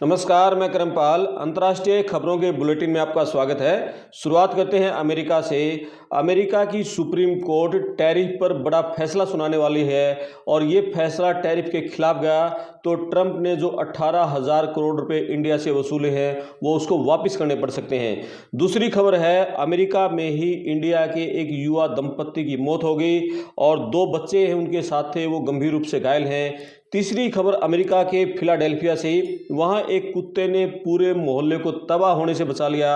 नमस्कार, मैं करमपाल। अंतर्राष्ट्रीय खबरों के बुलेटिन में आपका स्वागत है। शुरुआत करते हैं अमेरिका से। अमेरिका की सुप्रीम कोर्ट टैरिफ पर बड़ा फैसला सुनाने वाली है और ये फैसला टैरिफ के खिलाफ गया तो ट्रंप ने जो 18,000 करोड़ रुपए इंडिया से वसूले हैं वो उसको वापस करने पड़ सकते हैं। दूसरी खबर है, अमेरिका में ही इंडिया के एक युवा दंपत्ति की मौत हो गई और 2 बच्चे हैं उनके साथ थे, वो गंभीर रूप से घायल हैं। तीसरी खबर अमेरिका के फिलाडेल्फिया से, वहां एक कुत्ते ने पूरे मोहल्ले को तबाह होने से बचा लिया।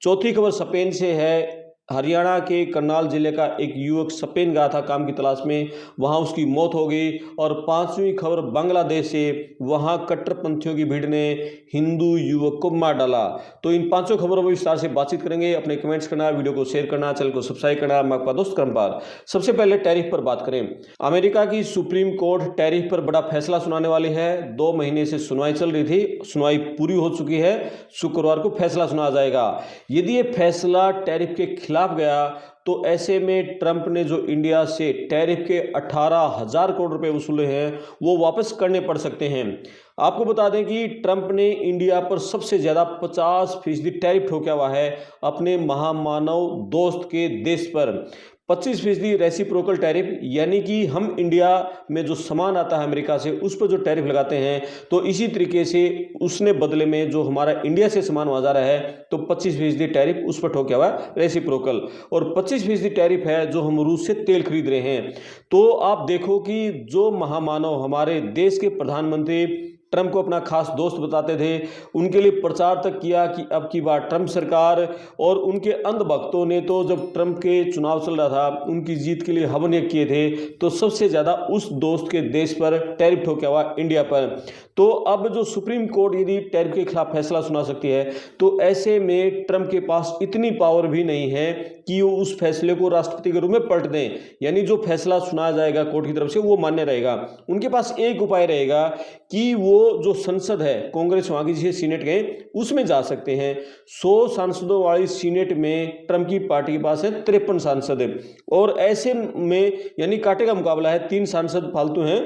चौथी खबर स्पेन से है। हरियाणा के करनाल जिले का एक युवक स्पेन गया था काम की तलाश में, वहां उसकी मौत हो गई। और पांचवी खबर बांग्लादेश से, वहां कट्टरपंथियों की भीड़ ने हिंदू युवक को मार डाला। तो इन पांचों खबरों पर विस्तार से बातचीत करेंगे। अपने कमेंट्स करना, वीडियो को शेयर करना, चैनल को सब्सक्राइब करना। मैं आपका दोस्त करमपाल। सबसे पहले टैरिफ पर बात करें। अमेरिका की सुप्रीम कोर्ट टैरिफ पर बड़ा फैसला सुनाने वाली है। 2 महीने से सुनवाई चल रही थी, सुनवाई पूरी हो चुकी है। शुक्रवार को फैसला सुनाया जाएगा। यदि ये फैसला टैरिफ के खिलाफ गया तो ऐसे में ट्रंप ने जो इंडिया से टैरिफ के 18,000 करोड़ रुपए वसूले हैं वो वापस करने पड़ सकते हैं। आपको बता दें कि ट्रंप ने इंडिया पर सबसे ज्यादा 50% टैरिफ ठोका हुआ है अपने महामानव दोस्त के देश पर। 25% रेसिप्रोकल टैरिफ, यानी कि हम इंडिया में जो सामान आता है अमेरिका से उस पर जो टैरिफ लगाते हैं, तो इसी तरीके से उसने बदले में जो हमारा इंडिया से सामान वहाँ जा रहा है तो 25% टैरिफ उस पर ठोका हुआ है रेसिप्रोकल। और 25% टैरिफ है जो हम रूस से तेल खरीद रहे हैं। तो आप देखो कि जो महामानव हमारे देश के प्रधानमंत्री ट्रंप को अपना खास दोस्त बताते थे, उनके लिए प्रचार तक किया कि अब की बार ट्रंप सरकार, और उनके अंधभक्तों ने तो जब ट्रंप के चुनाव चल रहा था उनकी जीत के लिए हवन यज्ञ किए थे, तो सबसे ज़्यादा उस दोस्त के देश पर टैरिफ ठोका हुआ इंडिया पर। तो अब जो सुप्रीम कोर्ट यदि टैरिफ के खिलाफ फैसला सुना सकती है तो ऐसे में ट्रंप के पास इतनी पावर भी नहीं है कि वो उस फैसले को राष्ट्रपति के रूप में पलट दें, यानी जो फैसला सुनाया जाएगा कोर्ट की तरफ से वो मान्य रहेगा। उनके पास एक उपाय रहेगा कि वो जो संसद है, कांग्रेस वहां की जिसे सीनेट गए, उसमें जा सकते हैं। 100 सांसदों वाली सीनेट में ट्रंप की पार्टी के पास है 53 सांसद, और ऐसे में यानी कांटे का मुकाबला है। 3 सांसद फालतू हैं,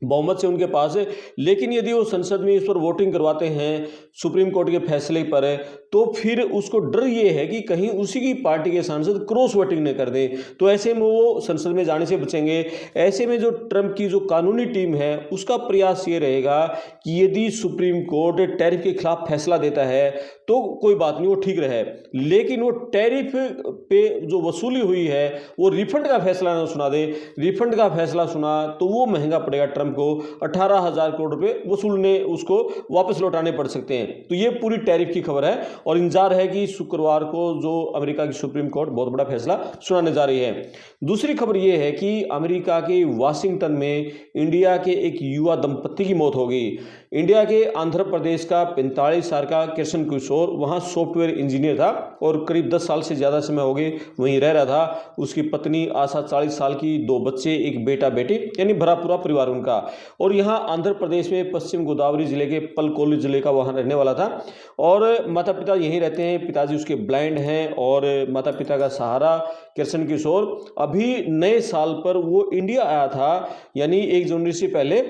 बहुमत से उनके पास है। लेकिन यदि वो संसद में इस पर वोटिंग करवाते हैं सुप्रीम कोर्ट के फैसले पर, तो फिर उसको डर ये है कि कहीं उसी की पार्टी के सांसद क्रॉस वोटिंग न कर दें, तो ऐसे में वो संसद में जाने से बचेंगे। ऐसे में जो ट्रंप की जो कानूनी टीम है उसका प्रयास ये रहेगा कि यदि सुप्रीम कोर्ट टैरिफ के खिलाफ फैसला देता है तो कोई बात नहीं, वो ठीक रहे, लेकिन वो टैरिफ पे जो वसूली हुई है वो रिफंड का फैसला ना सुना दे। रिफंड का फैसला सुना तो वो महंगा पड़ेगा ट्रंप को। 18,000 करोड़ रुपए वसूलने, उसको वापस लौटाने पड़ सकते हैं। तो ये पूरी टैरिफ की खबर है और इंतजार है कि शुक्रवार को जो अमेरिका की सुप्रीम कोर्ट बहुत बड़ा फैसला सुनाने जा रही है। दूसरी खबर यह है कि अमेरिका के वाशिंगटन में इंडिया के एक युवा दंपत्ति की मौत हो गई। इंडिया के आंध्र प्रदेश का 45 साल का कृष्ण किशोर वहां सॉफ्टवेयर इंजीनियर था और करीब 10 साल से ज्यादा समय हो गए वहीं रह रहा था। उसकी पत्नी आशा 40 साल की, 2 बच्चे, एक बेटा बेटी, यानी भरा पूरा परिवार उनका। और यहाँ आंध्र प्रदेश में पश्चिम गोदावरी जिले के पलकोल्लू जिले का वहाँ रहने वाला था और माता पिता यहीं रहते हैं। पिताजी उसके ब्लाइंड हैं और माता पिता का सहारा कृष्ण किशोर। अभी नए साल पर वो इंडिया आया था, यानी 1 जनवरी से पहले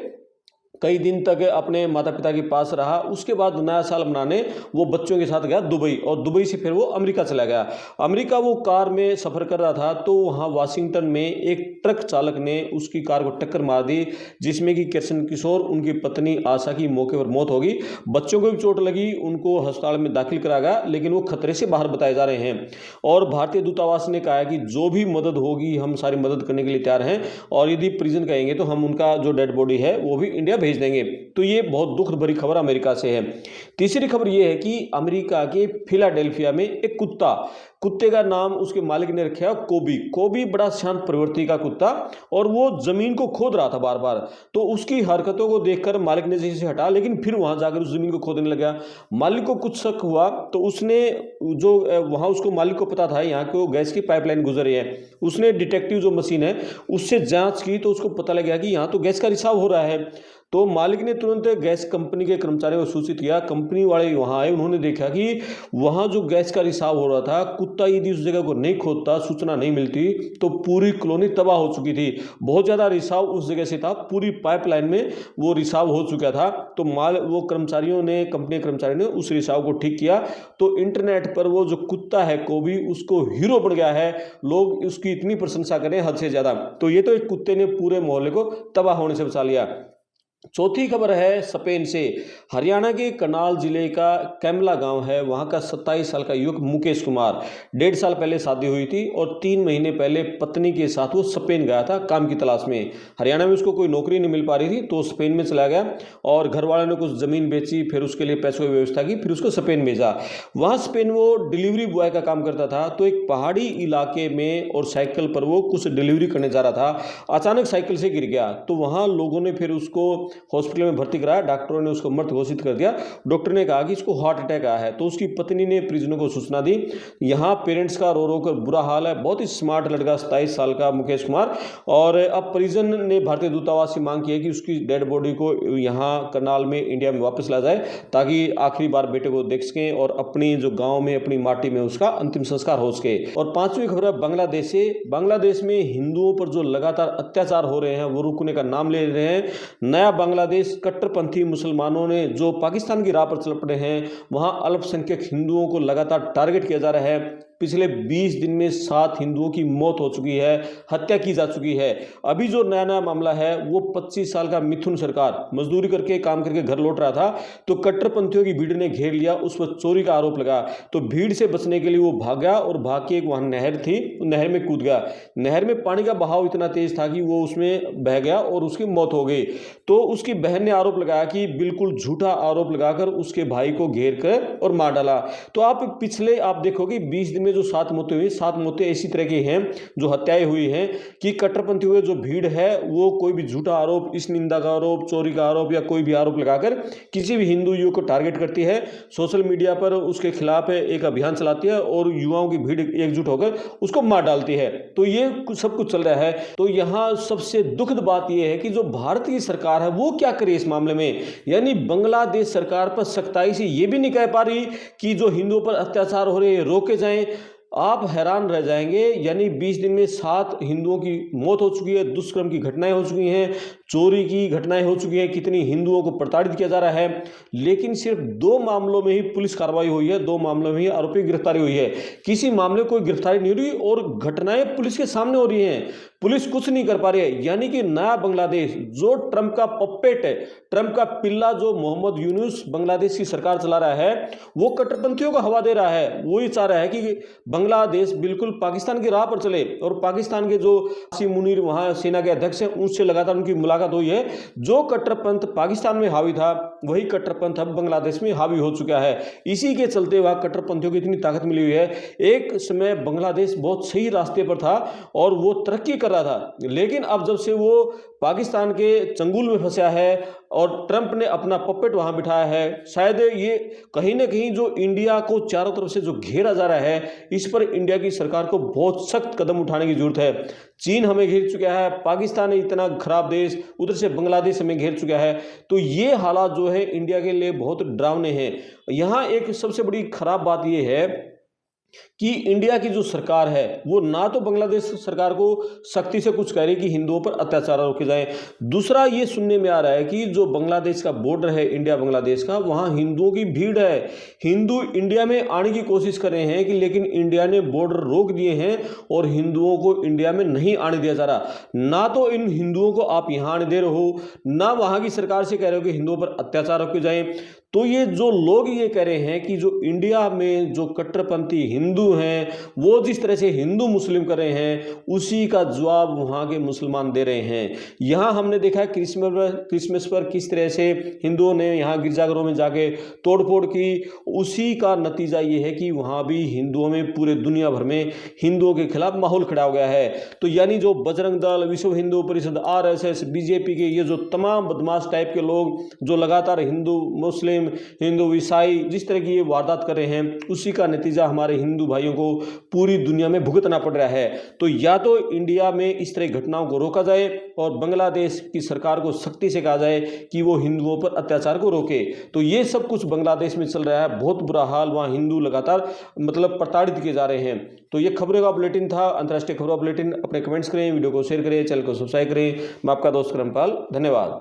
कई दिन तक अपने माता पिता के पास रहा। उसके बाद नया साल मनाने वो बच्चों के साथ गया दुबई, और दुबई से फिर वो अमेरिका चला गया। अमेरिका वो कार में सफ़र कर रहा था तो वहाँ वाशिंगटन में एक ट्रक चालक ने उसकी कार को टक्कर मार दी, जिसमें कि कृष्ण किशोर, उनकी पत्नी आशा की मौके पर मौत होगी। बच्चों को भी चोट लगी, उनको अस्पताल में दाखिल कराया गया, लेकिन वो खतरे से बाहर बताए जा रहे हैं। और भारतीय दूतावास ने कहा है कि जो भी मदद होगी हम सारी मदद करने के लिए तैयार हैं, और यदि प्रिजन कहेंगे तो हम उनका जो डेड बॉडी है वो भी इंडिया भेज देंगे। तो ये बहुत दुख भरी खबर अमेरिका से है। तीसरी खबर ये है कि अमेरिका के फिलाडेल्फिया में एक कुत्ते का नाम उसके मालिक ने रखा कोबी। कोबी बड़ा शांत प्रवृत्ति का कुत्ता, और वो जमीन को खोद रहा था बार बार। तो उसकी हरकतों को देखकर मालिक ने जैसे हटा, लेकिन फिर वहां जाकर उस जमीन को खोदने लगा। मालिक को कुछ शक हुआ तो उसने जो वहां उसको मालिक को पता था यहाँ को गैस की पाइपलाइन गुजर रही है, उसने डिटेक्टिव जो मशीन है उससे जांच की तो उसको पता लग गया कि यहाँ तो गैस का रिसाव हो रहा है। तो मालिक ने तुरंत गैस कंपनी के कर्मचारियों को सूचित किया। कंपनी वाले वहां आए, उन्होंने देखा कि वहां जो गैस का रिसाव हो रहा था कुत्ता यदि उस जगह को नहीं खोदता, सूचना नहीं मिलती, तो पूरी कॉलोनी तबाह हो चुकी थी। बहुत ज़्यादा रिसाव उस जगह से था, पूरी पाइपलाइन में वो रिसाव हो चुका था। तो वो कर्मचारियों ने, कंपनी कर्मचारियों ने उस रिसाव को ठीक किया। तो इंटरनेट पर वो जो कुत्ता है कोबी, उसको हीरो बन गया है, लोग उसकी इतनी प्रशंसा करें हद से ज़्यादा। तो ये तो एक कुत्ते ने पूरे मोहल्ले को तबाह होने से बचा लिया। चौथी खबर है स्पेन से। हरियाणा के करनाल जिले का कैमला गांव है, वहां का 27 साल का युवक मुकेश कुमार, 1.5 साल पहले शादी हुई थी और 3 महीने पहले पत्नी के साथ वो स्पेन गया था काम की तलाश में। हरियाणा में उसको कोई नौकरी नहीं मिल पा रही थी, तो स्पेन में चला गया और घर वालों ने कुछ ज़मीन बेची, फिर उसके लिए पैसों की व्यवस्था की, फिर उसको स्पेन भेजा। वहाँ स्पेन वो डिलीवरी बॉय का काम करता था। तो एक पहाड़ी इलाके में और साइकिल पर वो कुछ डिलीवरी करने जा रहा था, अचानक साइकिल से गिर गया। तो वहाँ लोगों ने फिर उसको हॉस्पिटल में भर्ती कराया, डॉक्टरों ने उसको मृत घोषित कर दिया। डॉक्टर ने कहा कि इसको हार्ट अटैक आया है। तो उसकी पत्नी ने परिजनों को सूचना दी। यहाँ पेरेंट्स का रो रो कर बुरा हाल है। बहुत ही स्मार्ट लड़का 27 साल का मुकेश कुमार। और अब परिजन ने भारतीय दूतावास से मांग की है कि उसकी डेड बॉडी को यहाँ करनाल में, इंडिया में वापस ला जाए, ताकि आखिरी बार बेटे को देख सकें और अपनी जो गाँव में, अपनी माटी में उसका अंतिम संस्कार हो सके। और पांचवी खबर है बांग्लादेश से। बांग्लादेश में हिंदुओं पर जो लगातार अत्याचार हो रहे हैं वो रुकने का नाम ले रहे हैं। नया बांग्लादेश कट्टरपंथी मुसलमानों ने जो पाकिस्तान की राह पर चल पड़े हैं, वहां अल्पसंख्यक हिंदुओं को लगातार टारगेट किया जा रहा है। पिछले 20 दिन में 7 हिंदुओं की मौत हो चुकी है, हत्या की जा चुकी है। अभी जो नया नया मामला है वो 25 साल का मिथुन सरकार मजदूरी करके, काम करके घर लौट रहा था, तो कट्टरपंथियों की भीड़ ने घेर लिया, उस पर चोरी का आरोप लगा। तो भीड़ से बचने के लिए वो भागा और भाग के एक वहां नहर थी, नहर में कूद गया। नहर में पानी का बहाव इतना तेज था कि वो उसमें बह गया और उसकी मौत हो गई। तो उसकी बहन ने आरोप लगाया कि बिल्कुल झूठा आरोप लगाकर उसके भाई को घेर कर और मार डाला। तो आप देखोगे 20 दिन में जो 7 मौतें हुई, 7 मौतें ऐसी तरह की हैं जो हत्याएं हुई हैं कि कट्टरपंथी हुए जो भीड़ है वो कोई भी झूठा आरोप, इस निंदा का आरोप, चोरी का आरोप या कोई भी आरोप लगाकर किसी भी हिंदू युवक को टारगेट करती है। सोशल मीडिया पर उसके खिलाफ एक अभियान चलाती है और युवाओं की भीड़ एकजुट होकर उसको मार डालती है। तो ये सब कुछ चल रहा है। तो यहाँ सबसे दुखद बात यह है कि जो भारत की सरकार है वो क्या करे इस मामले में। यानी बांग्लादेश सरकार पर सख्ताई से ये भी नहीं कह पा रही कि जो हिंदुओं पर अत्याचार हो रहे हैं रोके जाएं। आप हैरान रह जाएंगे। यानी 20 दिन में 7 हिंदुओं की मौत हो चुकी है, दुष्कर्म की घटनाएं हो चुकी हैं, चोरी की घटनाएं हो चुकी हैं, कितनी हिंदुओं को प्रताड़ित किया जा रहा है। लेकिन सिर्फ 2 मामलों में ही पुलिस कार्रवाई हुई है, 2 मामलों में ही आरोपी की गिरफ्तारी हुई है। किसी मामले कोई गिरफ्तारी नहीं हुई और घटनाएं पुलिस के सामने हो रही हैं, पुलिस कुछ नहीं कर पा रही है। यानी कि नया बांग्लादेश जो ट्रंप का पपेट है, ट्रंप का पिल्ला जो मोहम्मद यूनुस बांग्लादेश की सरकार चला रहा है, वो कट्टरपंथियों को हवा दे रहा है। वो ही चाह रहा है कि बांग्लादेश बिल्कुल पाकिस्तान की राह पर चले। और पाकिस्तान के जो आसिम मुनीर वहां सेना के अध्यक्ष हैं, उनसे लगातार उनकी मुलाकात हुई है। जो कट्टरपंथ पाकिस्तान में हावी था वही कट्टरपंथ अब बांग्लादेश में हावी हो चुका है। इसी के चलते वहां कट्टरपंथियों को इतनी ताकत मिली हुई है। एक समय बांग्लादेश बहुत सही रास्ते पर था और वो तरक्की कर रहा था, लेकिन अब जब से वो पाकिस्तान के चंगुल में फंसा है और ट्रंप ने अपना पपेट वहां बिठाया है, शायद ये कहीं ना कहीं जो इंडिया को चारों तरफ से जो घेरा जा रहा है, इस पर इंडिया की सरकार को बहुत सख्त कदम उठाने की जरूरत है। चीन हमें घेर चुका है, पाकिस्तान है इतना खराब देश, उधर से बांग्लादेश हमें घेर चुका है। तो ये हालात जो है इंडिया के लिए बहुत डरावने हैं। यहाँ एक सबसे बड़ी खराब बात यह है कि इंडिया की जो सरकार है वो ना तो बांग्लादेश सरकार को सख्ती से कुछ कह रही कि हिंदुओं पर अत्याचार रोके जाएं। दूसरा ये सुनने में आ रहा है कि जो बांग्लादेश का बॉर्डर है इंडिया बांग्लादेश का, वहां हिंदुओं की भीड़ है। हिंदू इंडिया में आने की कोशिश कर रहे हैं कि लेकिन इंडिया ने बॉर्डर रोक दिए हैं और हिंदुओं को इंडिया में नहीं आने दिया जा रहा। ना तो इन हिंदुओं को आप यहाँ आने दे रहे हो, ना वहां की सरकार से कह रहे हो कि हिंदुओं पर अत्याचार रोके जाएं। तो ये जो लोग ये कह रहे हैं कि जो इंडिया में जो कट्टरपंथी हिंदू हैं वो जिस तरह से हिंदू मुस्लिम कर रहे हैं, उसी का जवाब वहाँ के मुसलमान दे रहे हैं। यहाँ हमने देखा है क्रिसमस पर किस तरह से हिंदुओं ने यहाँ गिरजाघरों में जाके तोड़फोड़ की। उसी का नतीजा ये है कि वहाँ भी हिंदुओं में, पूरे दुनिया भर में हिंदुओं के खिलाफ माहौल खड़ा हो गया है। तो यानी जो बजरंग दल, विश्व हिंदू परिषद, RSS, बीजेपी के ये जो तमाम बदमाश टाइप के लोग जो लगातार हिंदू, मुस्लिम, मुस्लिम, हिंदू, ईसाई जिस तरह की ये वारदात कर रहे हैं, उसी का नतीजा हमारे हिंदू भाइयों को पूरी दुनिया में भुगतना पड़ रहा है। तो या तो इंडिया में इस तरह घटनाओं को रोका जाए और बांग्लादेश की सरकार को सख्ती से कहा जाए कि वो हिंदुओं पर अत्याचार को रोके। तो ये सब कुछ बांग्लादेश में चल रहा है, बहुत बुरा हाल, वहाँ हिंदू लगातार मतलब प्रताड़ित किए जा रहे हैं। तो ये खबरों का बुलेटिन था, अंतर्राष्ट्रीय खबरों का बुलेटिन। अपने कमेंट्स करें, वीडियो को शेयर करें, चैनल को सब्सक्राइब करें। मैं आपका दोस्त करमपाल, धन्यवाद।